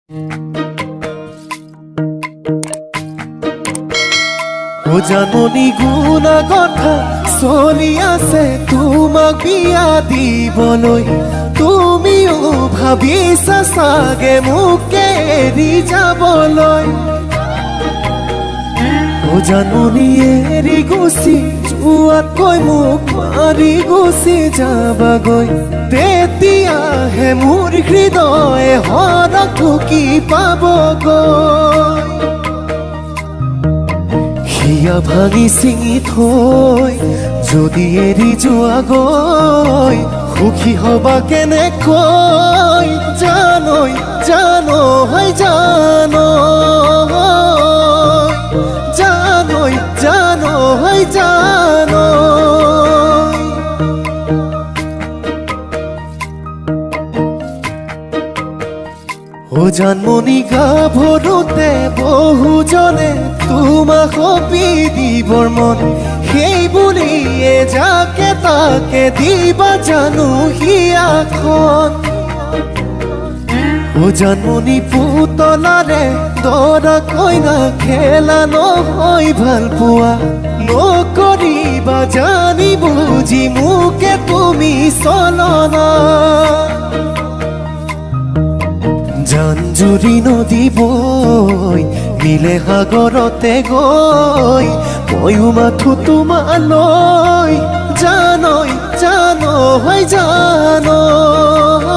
ও জাননী গুণা কথা চলি আছে তোমাক বিয়া দিবলৈ। তুমিও ভাবিছা চাগে মোকে এৰি যাবলৈ। ও জাননী এৰি গুচি যোৱাতকৈ মোক মাৰি গুচি যাবাগৈ। তেতিয়াহে মোৰ হৃদয়ে হৰক ঢুকি পাবগৈ। হিয়া ভাঙি ছিঙি থৈ যদি এৰি যোৱাগৈ, সুখী হবা কেনেকৈ জানৈ জানৈ জানৈ জানৈ জানৈ। ও জানমণি গাভৰুতে বহুজনে তোমাক সপি দিবৰ মন, সেই বুলিয়ে যাকে তাকে দিবা জানো হিয়াখন। ও জানমণি পুতলাৰে দৰা কইনা খেলা নহয় ভাল পোৱা। নকৰিবা জানি বুজি মোকে তুমি চলনা। জান জুৰি নদী বৈ মিলে সাগৰতে গৈ, ময়ো মাথো তোমালৈ জানৈ জানৈ জানৈ।